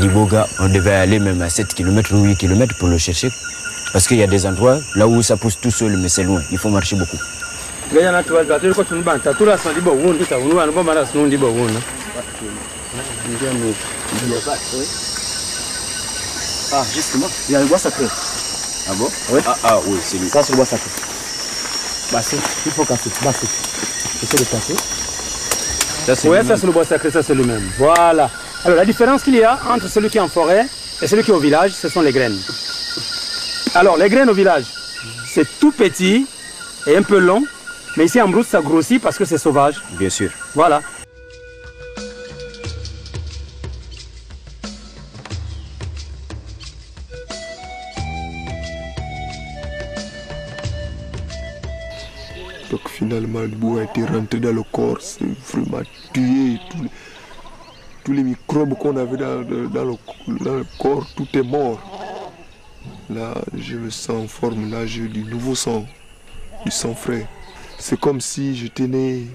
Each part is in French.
L'iboga, on devait aller même à 7 km ou 8 km pour le chercher. Parce qu'il y a des endroits là où ça pousse tout seul, mais c'est loin. Il faut marcher beaucoup. Ah, justement, il y a le bois sacré. Ah bon? Oui. Ah oui, c'est lui. Ça, c'est le bois sacré. Basser, il faut casser. Basser. Essaye de casser. Oui, ça c'est le bois sacré, ça c'est le même. Voilà. Alors la différence qu'il y a entre celui qui est en forêt et celui qui est au village, ce sont les graines. Alors les graines au village, c'est tout petit et un peu long, mais ici en brousse ça grossit parce que c'est sauvage. Bien sûr. Voilà. Donc finalement, le bout a été rentré dans le corps, c'est vraiment tué. Tous les microbes qu'on avait dans le corps, tout est mort. Là, je me sens en forme, là j'ai du nouveau sang, du sang frais. C'est comme si j'étais né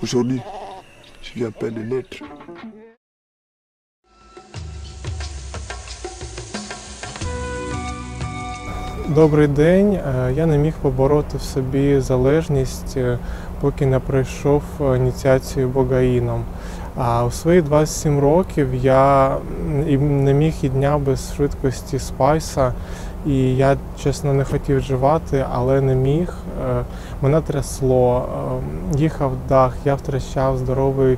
aujourd'hui. Je viens à peine de naître. Добрий день. Я не міг побороти в собі залежність, поки не пройшов ініціацію богаїном. А у свої 27 років я не міг і дня без швидкості спайса. І я, чесно, не хотів вживати, але не міг. Мене трясло, їхав дах, я втрачав здоровий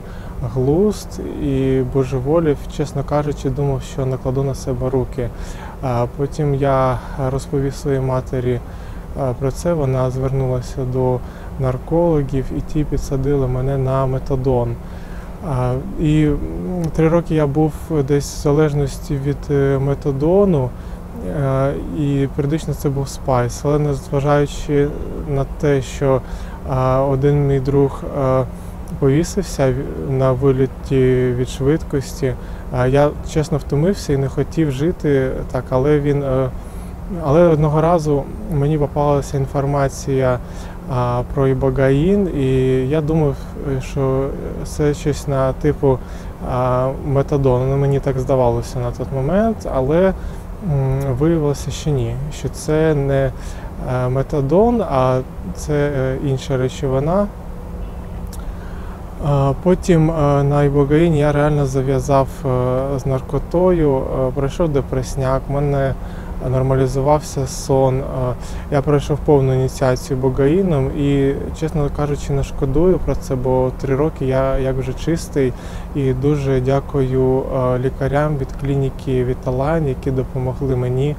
глузд і божеволів, чесно кажучи, думав, що накладу на себе руки. Потім я розповів своїй матері про це, вона звернулася до наркологів і ті підсадили мене на метадон. І 3 роки я був десь в залежності від метадону, і періодично це був спайс. Але незважаючи на те, що один мій друг повісився на виліті від швидкості, я чесно втомився і не хотів жити так, але одного разу мені попалася інформація про ібогаїн, і я думав, що це щось на типу метадону. Мені так здавалося на той момент, але виявилося, що ні, що це не метадон, а це інша речовина. Потім на ібогаїні я реально зав'язав з наркотою, пройшов депресняк, в мене нормалізувався сон, я пройшов повну ініціацію богаїном і, чесно кажучи, не шкодую про це, бо 3 роки я як вже чистий і дуже дякую лікарям від клініки Віталайн, які допомогли мені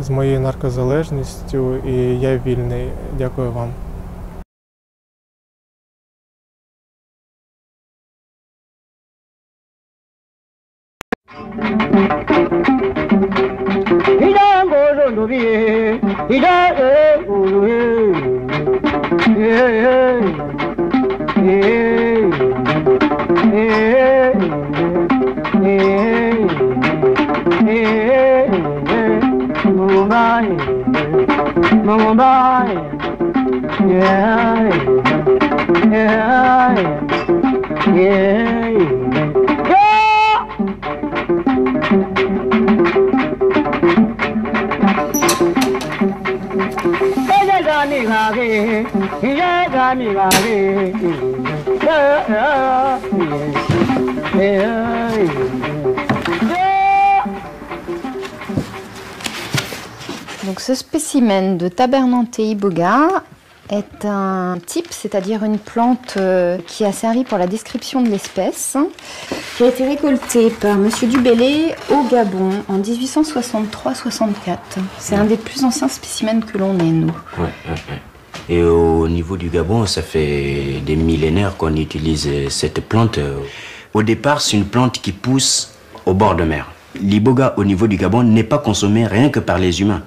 з моєю наркозалежністю, і я вільний. Дякую вам. Donc ce spécimen de Tabernanthe iboga est un type, c'est-à-dire une plante qui a servi pour la description de l'espèce, qui a été récoltée par M. Dubélé au Gabon en 1863-64. C'est un des plus anciens spécimens que l'on ait, nous. Et au niveau du Gabon, ça fait des millénaires qu'on utilise cette plante. Au départ, c'est une plante qui pousse au bord de mer. L'iboga au niveau du Gabon n'est pas consommé rien que par les humains.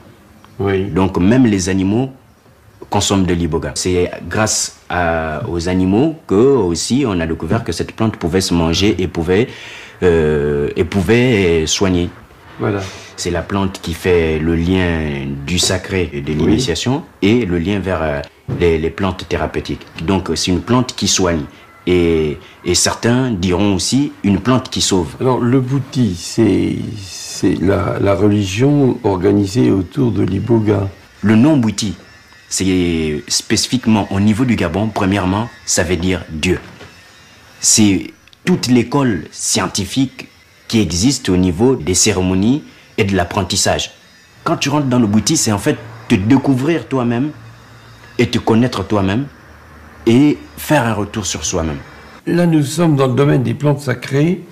Oui. Donc même les animaux consomment de l'iboga. C'est grâce aux animaux que aussi on a découvert que cette plante pouvait se manger et pouvait soigner. Voilà. C'est la plante qui fait le lien du sacré et de l'initiation et le lien vers les plantes thérapeutiques. Donc c'est une plante qui soigne. Et certains diront aussi une plante qui sauve. Alors le bouti, c'est la religion organisée autour de l'iboga. Le nom bouti, c'est spécifiquement au niveau du Gabon, premièrement, ça veut dire Dieu. C'est toute l'école scientifique qui existe au niveau des cérémonies et de l'apprentissage. Quand tu rentres dans le bouti, c'est en fait te découvrir toi-même et te connaître toi-même et faire un retour sur soi-même. Là, nous sommes dans le domaine des plantes sacrées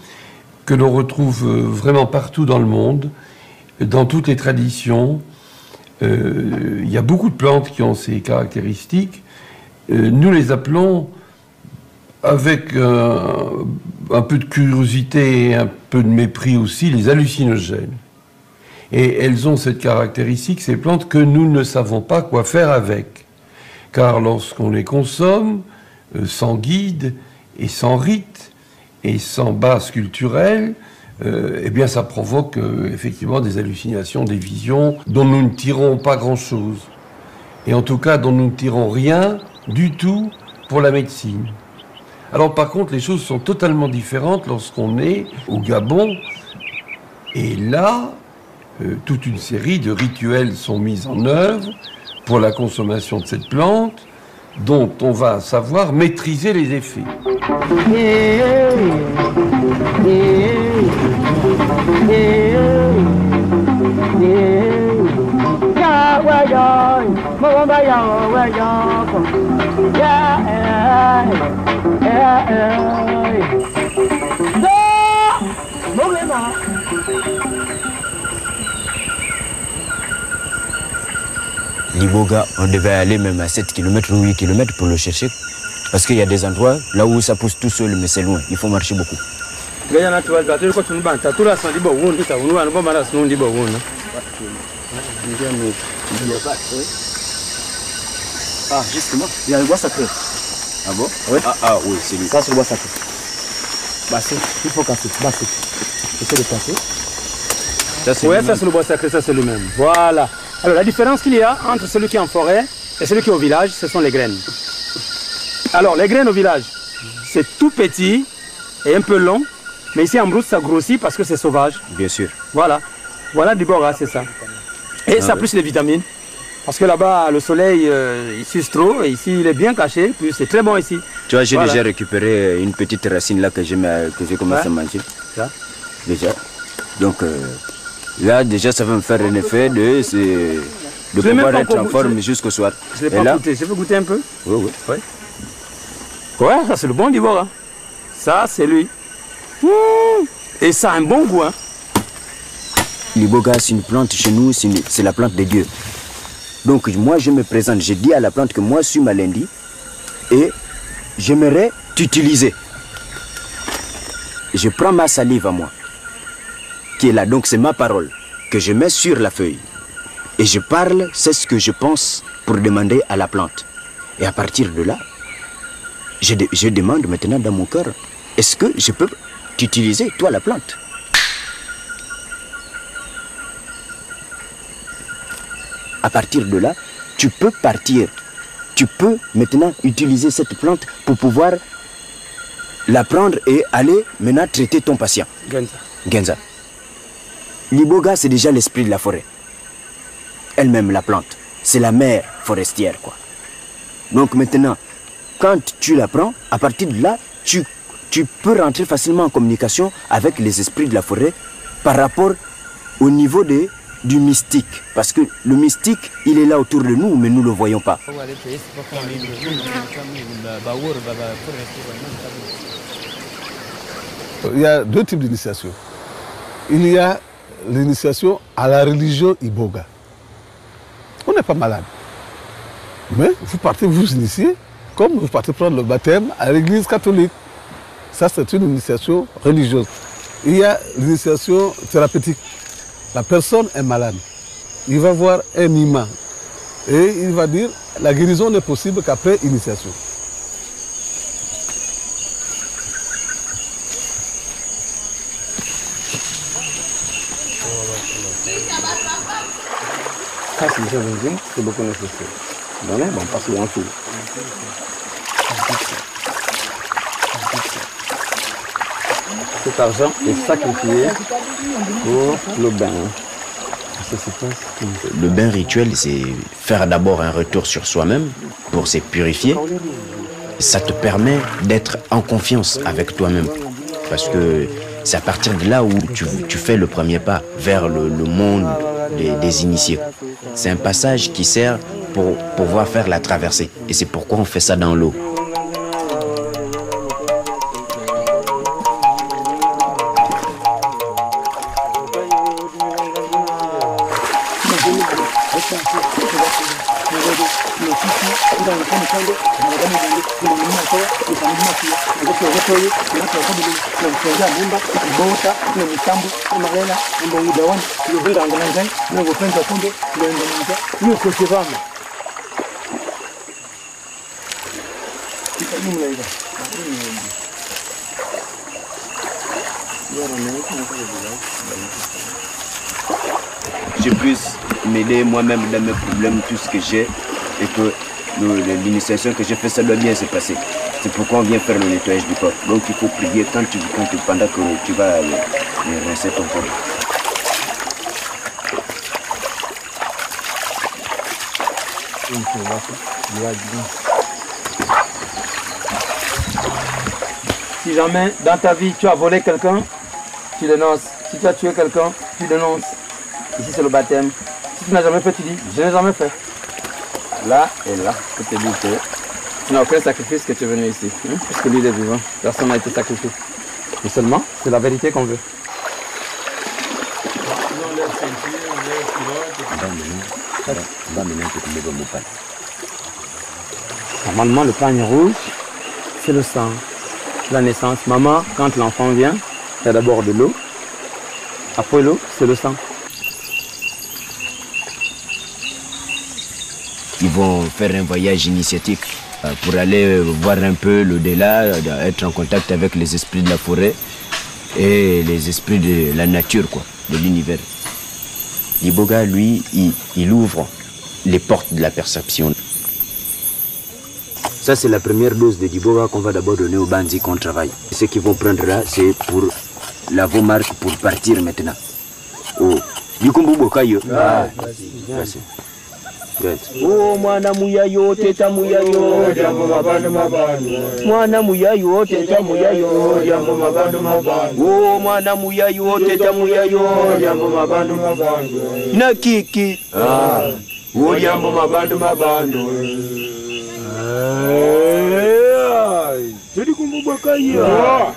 que l'on retrouve vraiment partout dans le monde, dans toutes les traditions. Il y a beaucoup de plantes qui ont ces caractéristiques. Nous les appelons, avec un peu de curiosité et un peu de mépris aussi, les hallucinogènes. Et elles ont cette caractéristique, ces plantes, que nous ne savons pas quoi faire avec. Car lorsqu'on les consomme, sans guide et sans rite et sans base culturelle, eh bien ça provoque effectivement des hallucinations, des visions dont nous ne tirons pas grand-chose. Et en tout cas dont nous ne tirons rien du tout pour la médecine. Alors par contre, les choses sont totalement différentes lorsqu'on est au Gabon. Et là, toute une série de rituels sont mis en œuvre pour la consommation de cette plante, dont on va savoir maîtriser les effets. L'iboga, on devait aller même à 7 km ou 8 km pour le chercher. Parce qu'il y a des endroits là où ça pousse tout seul, mais c'est loin. Il faut marcher beaucoup. Ah, justement, il y a le bois sacré. Ah bon? Oui. Ah oui, c'est lui. Ça, c'est le bois sacré. Basser, il faut casser. Basser. Essaye de passer. Oui, ça c'est le bois sacré, ça c'est le même. Voilà. Alors la différence qu'il y a entre celui qui est en forêt et celui qui est au village, ce sont les graines. Alors les graines au village, c'est tout petit et un peu long, mais ici en brousse ça grossit parce que c'est sauvage. Bien sûr. Voilà. Voilà l'iboga, c'est ça. Et ça plus les vitamines. Parce que là-bas, le soleil, il suce trop, et ici, il est bien caché, puis c'est très bon ici. Tu vois, j'ai déjà récupéré une petite racine là que j'ai commencé à manger. Ça. Déjà. Donc, là, déjà, ça va me faire un effet de pouvoir être en forme jusqu'au soir. Je ne l'ai pas goûté. Je peux goûter un peu? Oui, oui. Ouais, ouais, ça c'est le bon l'iboga. Ça, c'est lui. Et ça a un bon goût. Hein. L'iboga, c'est une plante chez nous, c'est la plante de Dieu. Donc moi je me présente, je dis à la plante que moi je suis Malendi et j'aimerais t'utiliser. Je prends ma salive à moi, qui est là, donc c'est ma parole, que je mets sur la feuille. Et je parle, c'est ce que je pense pour demander à la plante. Et à partir de là, je demande maintenant dans mon cœur, est-ce que je peux t'utiliser, toi la plante? À partir de là, tu peux partir. Tu peux maintenant utiliser cette plante pour pouvoir la prendre et aller maintenant traiter ton patient. Genza. L'iboga, c'est déjà l'esprit de la forêt. Elle-même, la plante. C'est la mère forestière, quoi. Donc maintenant, quand tu la prends, à partir de là, tu peux rentrer facilement en communication avec les esprits de la forêt par rapport au niveau du mystique, parce que le mystique, il est là autour de nous, mais nous ne le voyons pas. Il y a deux types d'initiation. Il y a l'initiation à la religion iboga. On n'est pas malade. Mais vous partez vous initier, comme vous partez prendre le baptême à l'église catholique. Ça, c'est une initiation religieuse. Il y a l'initiation thérapeutique. La personne est malade. Il va voir un imam et il va dire la guérison n'est possible qu'après initiation. Ça, c'est beaucoup nécessaire. On passe en dessous. cet argent est sacrifié pour le bain. Ça se passe comme ça. Le bain rituel, c'est faire d'abord un retour sur soi-même pour se purifier. Ça te permet d'être en confiance avec toi-même. Parce que c'est à partir de là où tu fais le premier pas vers le monde des initiés. C'est un passage qui sert pour pouvoir faire la traversée. Et c'est pourquoi on fait ça dans l'eau. Je puisse m'aider moi-même dans mes problèmes, tout ce que j'ai, et que l'initiation que j'ai fait, ça doit bien se passer. C'est pourquoi on vient faire le nettoyage du corps. Donc il faut prier pendant que tu vas rincer ton corps. Si jamais dans ta vie tu as volé quelqu'un, tu dénonces. Si tu as tué quelqu'un, tu dénonces. Ici c'est le baptême. Si tu n'as jamais fait, tu dis je n'ai jamais fait. Là et là, je te dis que tu n'as aucun sacrifice que tu es venu ici. Puisque lui il est vivant, personne n'a été sacrifié. Mais seulement, c'est la vérité qu'on veut. Normalement, le pagne rouge, c'est le sang, la naissance. Maman, quand l'enfant vient, il y a d'abord de l'eau. Après l'eau, c'est le sang. Ils vont faire un voyage initiatique pour aller voir un peu l'au-delà, être en contact avec les esprits de la forêt et les esprits de la nature, quoi, de l'univers. L'iboga, lui, il ouvre les portes de la perception. Ça, c'est la première dose de Diboga qu'on va d'abord donner aux bandits qu'on travaille. Ce qu'ils vont prendre là, c'est pour la marque pour partir maintenant. Oh, merci. Oh mwana muyayo teta muyayo jambo mabando mabando mwana muyayo teta muyayo jambo mabando mabando oh mwana muyayo teta muyayo jambo mabando mabando na kiki oh jambo mabando mabando tuli kumbubaka ya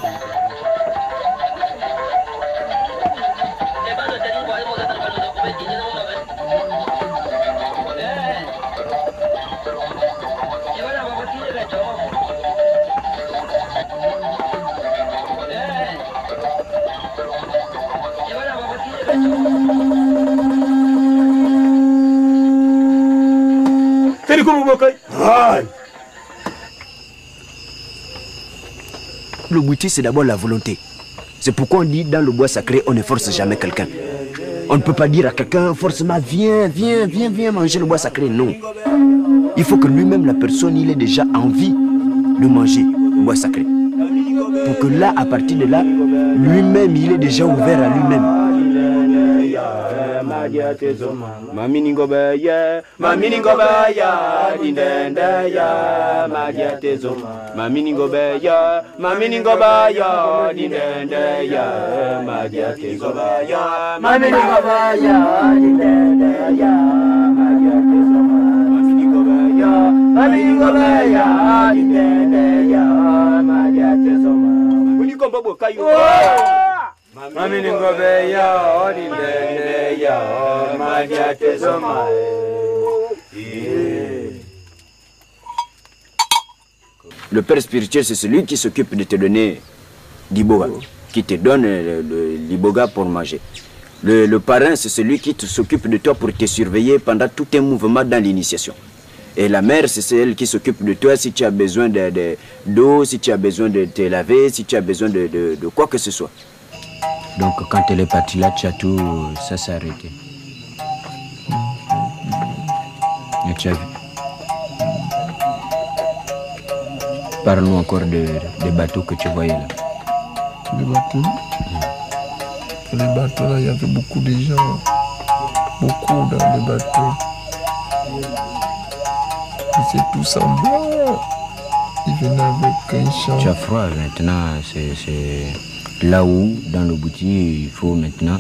Le bouti, c'est d'abord la volonté. C'est pourquoi on dit dans le bois sacré, on ne force jamais quelqu'un. On ne peut pas dire à quelqu'un forcément viens manger le bois sacré. Non. Il faut que lui-même, la personne, il ait déjà envie de manger le bois sacré. Pour que là, à partir de là, lui-même, il est déjà ouvert à lui-même. Maminingo baya, dindenda ya, madiatezoma. Maminingo baya, dindenda ya, madiatezoma. Maminingo baya, dindenda ya, madiatezoma. Maminingo baya, dindenda ya, madiatezoma. Unikombo bokayo. Maminingo baya, dindenda ya, madiatezoma. Le père spirituel, c'est celui qui s'occupe de te donner l'iboga, qui te donne l'iboga pour manger. Le parrain, c'est celui qui s'occupe de toi pour te surveiller pendant tout tes mouvements dans l'initiation. Et la mère, c'est celle qui s'occupe de toi si tu as besoin d'eau, si tu as besoin de te laver, si tu as besoin de quoi que ce soit. Donc quand elle est partie là, tu as tout, ça s'est arrêté. Et tu as vu. Parle-nous encore des bateaux que tu voyais là. tous les bateaux. Et les bateaux là, il y avait beaucoup de gens. Beaucoup dans les bateaux. Ils étaient tous en blanc. Ils venaient avec un chant. Tu as froid maintenant, c'est là où, dans le boutier, il faut maintenant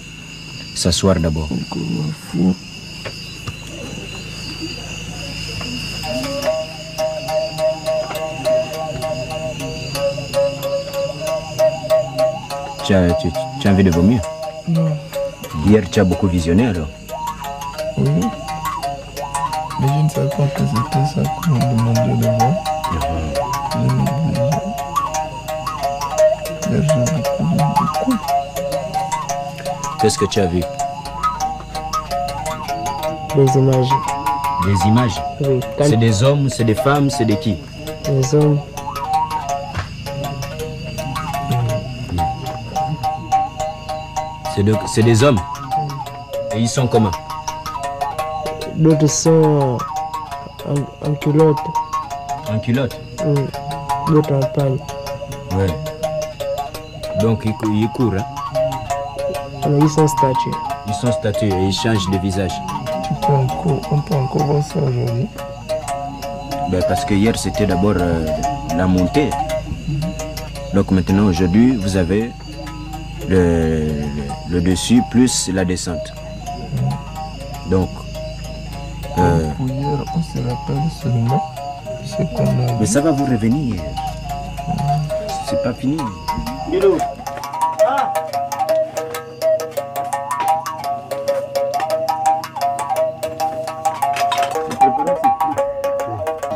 s'asseoir d'abord. Tu as envie de vomir? Non. Hier, tu as beaucoup visionné alors? Oui. Mais je ne savais pas que c'était ça qu'on me demandait de voir. Hier, j'ai beaucoup. Qu'est-ce que tu as vu? Des images. Des images? Oui. C'est des hommes, c'est des femmes, c'est de qui? Des hommes. C'est des hommes. Et ils sont comment? D'autres sont en culotte. En culotte? Oui. D'autres en pagne. Ouais. Donc ils courent, hein? Alors, ils sont statués. Ils sont statués et ils changent de visage. On peut encore voir ça aujourd'hui. Ben, parce que hier c'était d'abord la montée. Donc maintenant aujourd'hui vous avez le dessus plus la descente. Donc pour hier on se rappelle seulement ce qu'on a. Mais ça va vous revenir. C'est pas fini.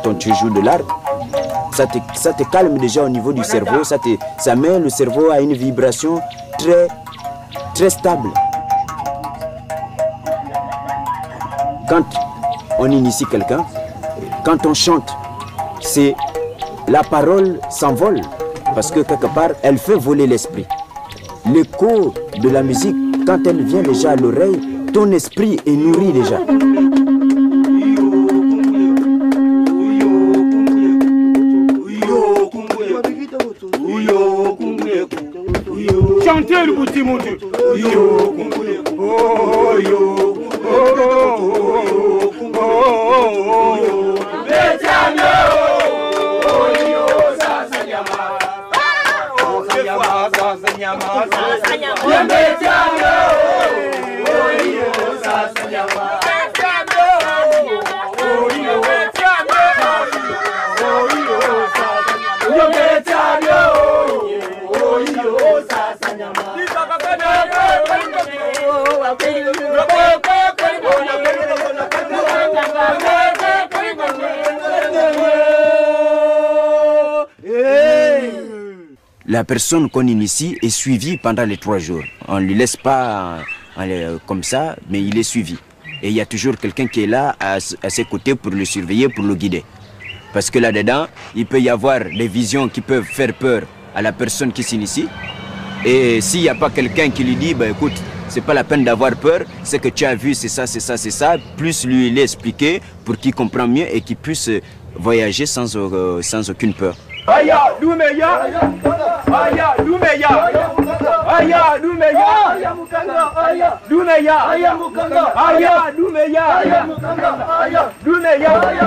Quand tu joues de l'art, ça te calme déjà au niveau du cerveau, ça met le cerveau à une vibration très stable. Quand on initie quelqu'un, quand on chante, la parole s'envole parce que quelque part, elle fait voler l'esprit. L'écho de la musique, quand elle vient déjà à l'oreille, ton esprit est nourri déjà. Chantez le bouti, mon Dieu. La personne qu'on initie est suivie pendant les 3 jours. On ne lui laisse pas comme ça, mais il est suivi. Et il y a toujours quelqu'un qui est là à ses côtés pour le surveiller, pour le guider. Parce que là-dedans, il peut y avoir des visions qui peuvent faire peur à la personne qui s'initie. Et s'il n'y a pas quelqu'un qui lui dit, bah, écoute, c'est pas la peine d'avoir peur, ce que tu as vu, c'est ça, c'est ça, c'est ça, plus lui l'expliquer pour qu'il comprenne mieux et qu'il puisse voyager sans aucune peur. Aya, Lumeya, Aya, Lumeya, Aya, Lumeya, Aya, Mukanga, Aya, Lumeya, Aya, Mukanga, Aya, Lumeya, Aya, Mukanga, Aya, Lumeya, Aya,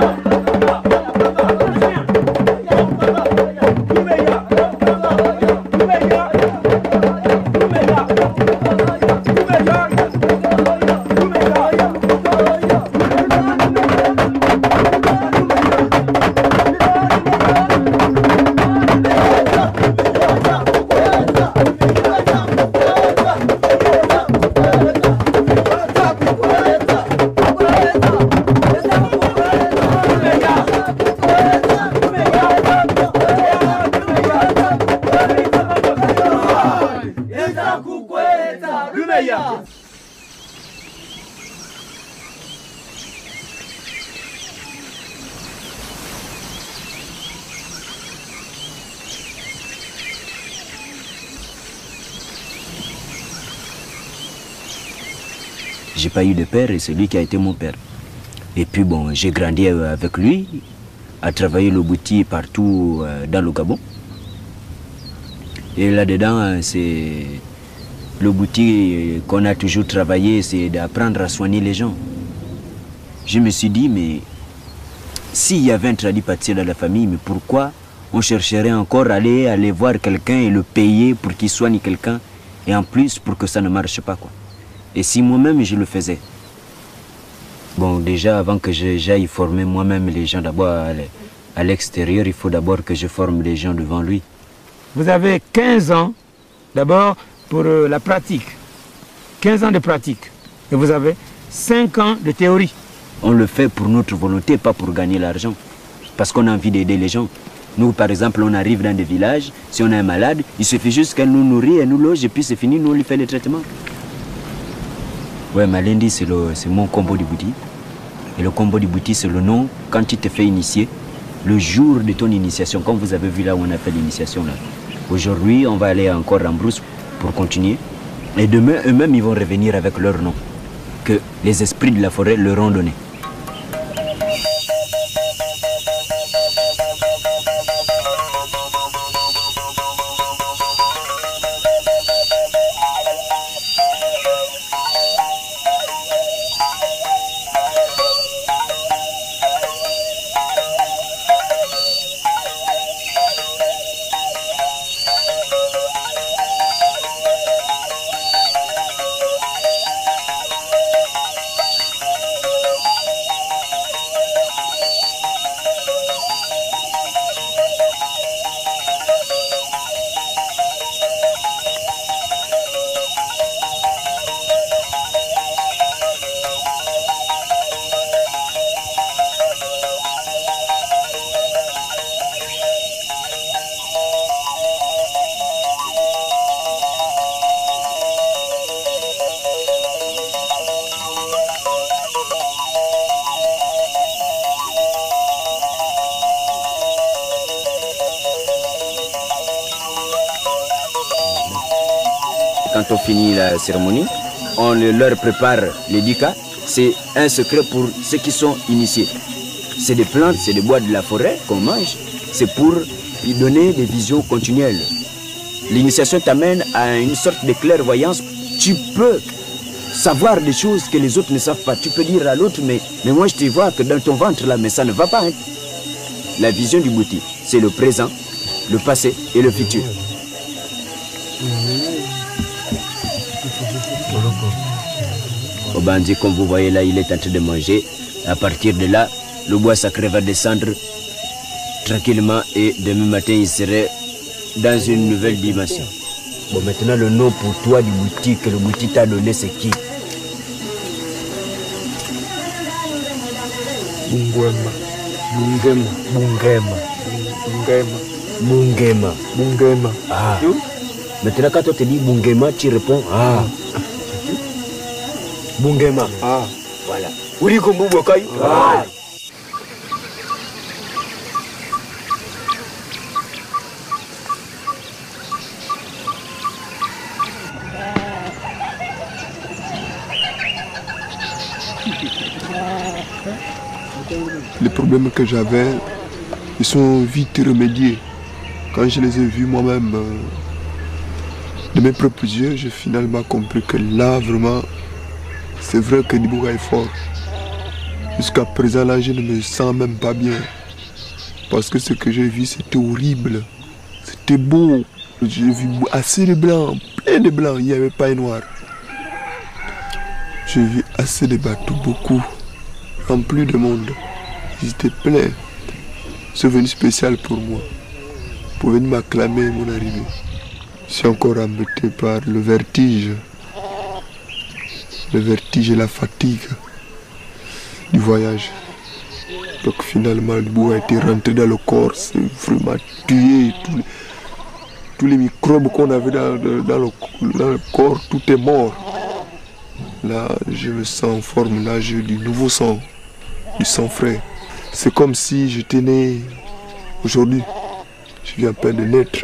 J'ai pas eu de père et c'est lui qui a été mon père. Et puis bon, j'ai grandi avec lui, à travailler le bouti partout dans le Gabon. Et là-dedans, c'est le boutique qu'on a toujours travaillé, c'est d'apprendre à soigner les gens. Je me suis dit, mais s'il y avait un tradipraticien dans la famille, mais pourquoi on chercherait encore à aller voir quelqu'un et le payer pour qu'il soigne quelqu'un, et en plus pour que ça ne marche pas, quoi. Et si moi-même je le faisais. Bon, déjà avant que j'aille former moi-même les gens d'abord à l'extérieur, il faut d'abord que je forme les gens devant lui. Vous avez 15 ans d'abord pour la pratique, 15 ans de pratique, et vous avez 5 ans de théorie. On le fait pour notre volonté, pas pour gagner l'argent, parce qu'on a envie d'aider les gens. Nous, par exemple, on arrive dans des villages, si on a un malade, il suffit juste qu'elle nous nourrit, elle nous loge, et puis c'est fini, nous on lui fait le traitement. Ouais, Malendi, c'est mon combo du bouti. Et le combo du bouti, c'est le nom, quand tu te fais initier, le jour de ton initiation, comme vous avez vu là où on a fait l'initiation là. Aujourd'hui, on va aller encore en brousse pour continuer. Et demain, eux-mêmes, ils vont revenir avec leur nom, que les esprits de la forêt leur ont donné. Quand on finit la cérémonie, on leur prépare les dika. C'est un secret pour ceux qui sont initiés. C'est des plantes, c'est des bois de la forêt qu'on mange. C'est pour lui donner des visions continuelles. L'initiation t'amène à une sorte de clairvoyance. Tu peux savoir des choses que les autres ne savent pas. Tu peux dire à l'autre, mais moi je te vois que dans ton ventre là, mais ça ne va pas. Hein. La vision du bouti, c'est le présent, le passé et le futur. Obandi, comme vous voyez là, il est en train de manger. À partir de là, le bois sacré va descendre tranquillement et demain matin, il serait dans une nouvelle dimension. Bon, maintenant, le nom pour toi du bouti que le bouti t'a donné, c'est qui? Bungema. Bungema. Bungema. Bungema. Bungema. Bungema. Ah. Maintenant, quand on te dit Bungema, tu réponds ah. Bungema. Ah. Voilà. Urikombu Bokai. Ah. Les problèmes que j'avais, ils sont vite remédiés. Quand je les ai vus moi-même, de mes propres yeux, j'ai finalement compris que là, vraiment, c'est vrai que Dibouga est fort. Jusqu'à présent, là, je ne me sens même pas bien. Parce que ce que j'ai vu, c'était horrible. C'était beau. J'ai vu assez de blancs, plein de blancs, il n'y avait pas un noir. J'ai vu assez de bateaux, beaucoup, remplis de monde. Ils étaient pleins. C'est venu spécial pour moi, pour venir m'acclamer mon arrivée. Je suis encore embêté par le vertige. Le vertige et la fatigue du voyage. Donc finalement, le bout a été rentré dans le corps, c'est vraiment tué. Tous les microbes qu'on avait dans le corps, tout est mort. Là, je me sens en forme, là j'ai du nouveau sang, du sang frais. C'est comme si j'étais né aujourd'hui. Je viens à peine de naître.